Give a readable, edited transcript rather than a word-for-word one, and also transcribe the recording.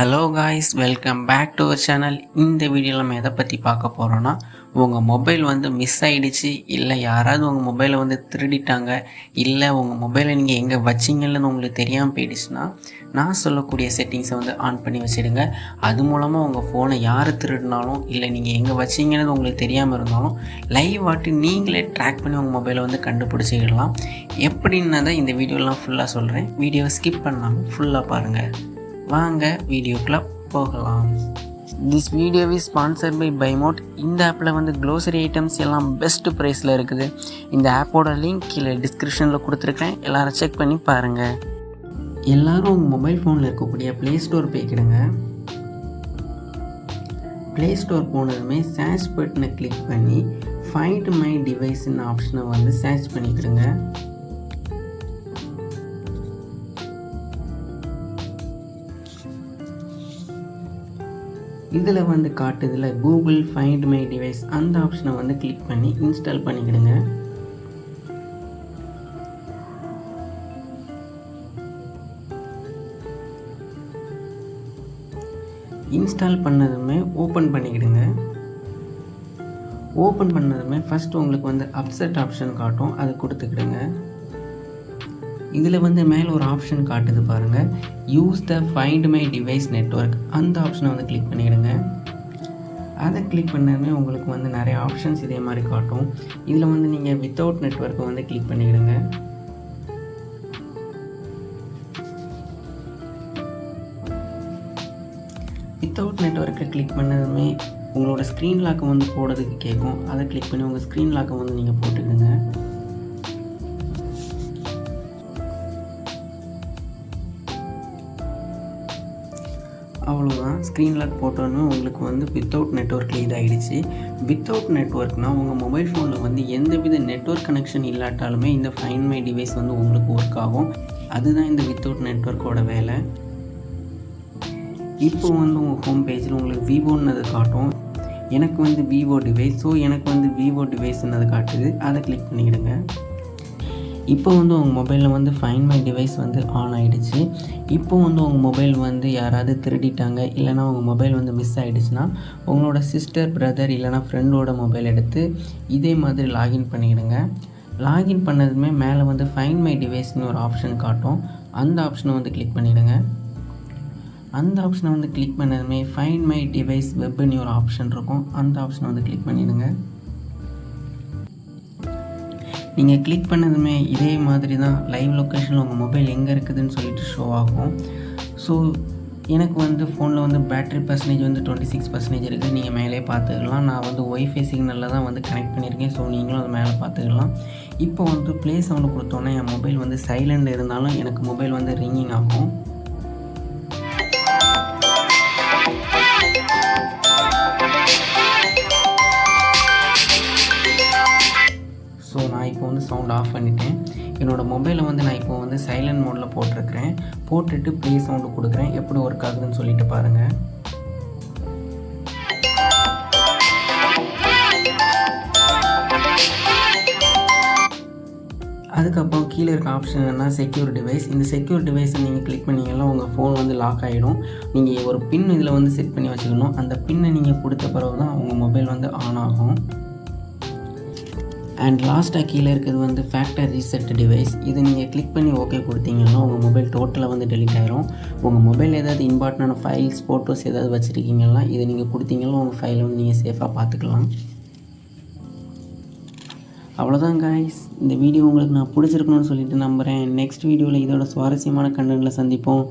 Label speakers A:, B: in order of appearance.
A: Hello guys, welcome back to our channel. இந்த வீடியோவில் நம்ம எதை பற்றி பார்க்க போகிறோன்னா, உங்கள் மொபைல் வந்து மிஸ் ஆகிடுச்சு, இல்லை யாராவது உங்கள் மொபைலை வந்து திருடிட்டாங்க, இல்லை உங்கள் மொபைலை நீங்கள் எங்கே வச்சிங்கன்னு உங்களுக்கு தெரியாமல் போயிடுச்சுன்னா, நான் சொல்லக்கூடிய செட்டிங்ஸை வந்து ஆன் பண்ணி வச்சுடுங்க. அது மூலமாக உங்கள் ஃபோனை யார் திருடினாலும், இல்லை நீங்கள் எங்கே வச்சிங்கன்னு உங்களுக்கு தெரியாமல் இருந்தாலும் லைவ் ஆட்டு நீங்களே ட்ராக் பண்ணி உங்கள் மொபைலை வந்து கண்டுபிடிச்சிக்கிடலாம். எப்படின்னு தான் இந்த வீடியோலாம் ஃபுல்லாக சொல்கிறேன். வீடியோவை ஸ்கிப் பண்ணாமல் ஃபுல்லாக பாருங்கள். வாங்க வீடியோக்குள்ளே போகலாம். This video is sponsored by Bymot. இந்த ஆப்பில் வந்து க்ளோசரி ஐட்டம்ஸ் எல்லாம் பெஸ்ட் ப்ரைஸில் இருக்குது. இந்த ஆப்போட லிங்க் கீழே டிஸ்கிரிப்ஷனில் கொடுத்துருக்கேன், எல்லோரும் செக் பண்ணி பாருங்கள். எல்லோரும் உங்கள் மொபைல் ஃபோனில் இருக்கக்கூடிய ப்ளே ஸ்டோர் போய்க்கிடுங்க. ப்ளே ஸ்டோர் போனதுமே சர்ச் பட்டனை கிளிக் பண்ணி ஃபைண்ட் மை டிவைஸ்ன்னு ஆப்ஷனை வந்து சர்ச் பண்ணிக்கிடுங்க. இதில் வந்து காட்டுதில் கூகுள் ஃபைண்ட் மை டிவைஸ் அந்த ஆப்ஷனை வந்து கிளிக் பண்ணி இன்ஸ்டால் பண்ணிக்கிடுங்க. இன்ஸ்டால் பண்ணதுமே ஓப்பன் பண்ணிக்கிடுங்க. ஓப்பன் பண்ணதுமே ஃபஸ்ட்டு உங்களுக்கு வந்து அப்செட் ஆப்ஷன் காட்டும், அது கொடுத்துக்கிடுங்க. இதில் வந்து மேலே ஒரு ஆப்ஷன் காட்டுது பாருங்கள், use the find my device network அந்த ஆப்ஷனை வந்து கிளிக் பண்ணிவிடுங்க. அதை கிளிக் பண்ணதுமே உங்களுக்கு வந்து நிறைய ஆப்ஷன்ஸ் இதே மாதிரி காட்டும். இதில் வந்து நீங்கள் வித்தவுட் நெட்வொர்க்கை வந்து கிளிக் பண்ணிவிடுங்க. வித்தவுட் நெட்வொர்க்கை கிளிக் பண்ணதுமே உங்களோட ஸ்க்ரீன் லாக்கை வந்து போடுறதுக்கு கேட்கும். அதை கிளிக் பண்ணி உங்கள் ஸ்க்ரீன் லாக்கை வந்து நீங்கள் போட்டுக்கிடுங்க. அவ்வளோதான், ஸ்க்ரீன் லாக் போட்டோன்னு உங்களுக்கு வந்து வித்தவுட் நெட்வொர்க்கில் இதாகிடுச்சு. வித்தவுட் நெட்வொர்க்னால் உங்கள் மொபைல் ஃபோனில் வந்து எந்தவித நெட்வொர்க் கனெக்ஷன் இல்லாட்டாலுமே இந்த ஃபைண்ட் மை டிவைஸ் வந்து உங்களுக்கு ஒர்க் ஆகும். அதுதான் இந்த வித்தவுட் நெட்வொர்க்கோட வேலை. இப்போ வந்து உங்கள் ஹோம் பேஜில் உங்களுக்கு விவோன்னு அது காட்டும். எனக்கு வந்து விவோ டிவைஸ், ஸோ எனக்கு வந்து விவோ டிவைஸ்ன்னு அது காட்டுது. அதை கிளிக் பண்ணிக்கிடுங்க. இப்போ வந்து உங்கள் மொபைலில் வந்து ஃபைண்ட் மை டிவைஸ் வந்து ஆன் ஆகிடுச்சு. இப்போ வந்து உங்கள் மொபைல் வந்து யாராவது திருடிட்டாங்க, இல்லைனா உங்கள் மொபைல் வந்து மிஸ் ஆகிடுச்சுன்னா உங்களோட சிஸ்டர், பிரதர் இல்லைனா ஃப்ரெண்டோட மொபைல் எடுத்து இதே மாதிரி லாகின் பண்ணிவிடுங்க. லாகின் பண்ணதுமே மேலே வந்து ஃபைண்ட் மை டிவைஸ்னு ஒரு ஆப்ஷன் காட்டும், அந்த ஆப்ஷனை வந்து கிளிக் பண்ணிவிடுங்க. அந்த ஆப்ஷனை வந்து கிளிக் பண்ணதுமே ஃபைண்ட் மை டிவைஸ் வெப்னு ஒரு ஆப்ஷன் இருக்கும், அந்த ஆப்ஷனை வந்து கிளிக் பண்ணிவிடுங்க. நீங்கள் கிளிக் பண்ணதுமே இதே மாதிரி தான் லைவ் லொக்கேஷனில் உங்கள் மொபைல் எங்கே இருக்குதுன்னு சொல்லிட்டு ஷோ ஆகும். ஸோ எனக்கு வந்து ஃபோனில் வந்து பேட்ரி பர்சன்டேஜ் வந்து 26% இருக்குது. நீங்கள் மேலே பார்த்துக்கலாம். நான் வந்து ஒய்ஃபை சிக்னலில் தான் வந்து கனெக்ட் பண்ணியிருக்கேன். ஸோ நீங்களும் அது மேலே பார்த்துக்கலாம். இப்போ வந்து ப்ளே சவுண்டு கொடுத்தோன்னே என் மொபைல் வந்து சைலண்டில் இருந்தாலும் எனக்கு மொபைல் வந்து ரிங்கிங் ஆகும். ஸோ நான் இப்போ வந்து சவுண்ட் ஆஃப் பண்ணிட்டேன். என்னோடய மொபைலை வந்து நான் இப்போ வந்து சைலண்ட் மோடில் போட்டிருக்கிறேன். போட்டுட்டு ப்ளே சவுண்டு கொடுக்குறேன். எப்படி ஒர்க் ஆகுதுன்னு சொல்லிட்டு பாருங்கள். அதுக்கப்புறம் கீழே இருக்க ஆப்ஷன் என்ன, செக்யூர் டிவைஸ். இந்த செக்யூர் டிவைஸை நீங்கள் கிளிக் பண்ணிங்கன்னா உங்கள் ஃபோன் வந்து லாக் ஆகிடும். நீங்கள் ஒரு பின் இதில் வந்து செட் பண்ணி வச்சுக்கணும். அந்த பின்னை நீங்கள் கொடுத்த பிறகு தான் உங்கள் மொபைல் வந்து ஆன் ஆகும். அண்ட் லாஸ்ட்டாக கீழே இருக்கிறது வந்து ஃபேக்டர் ரீசெட் டிவைஸ். இது நீங்கள் கிளிக் பண்ணி ஓகே கொடுத்தீங்கன்னா உங்கள் மொபைல் டோட்டலாக வந்து டெலிட் ஆகிரும். உங்கள் மொபைல் ஏதாவது இம்பார்ட்டண்டான ஃபைல்ஸ், ஃபோட்டோஸ் ஏதாவது வச்சுருக்கீங்கன்னா இதை நீங்கள் கொடுத்தீங்கன்னா உங்கள் ஃபைலை வந்து நீங்கள் சேஃபாக பார்த்துக்கலாம். அவ்வளோதான் காய்ஸ், இந்த வீடியோ உங்களுக்கு நான் பிடிச்சிருக்கணும்னு சொல்லிட்டு நம்புகிறேன். நெக்ஸ்ட் வீடியோவில் இதோட சுவாரஸ்யமான கண்டென்ட்டில் சந்திப்போம்.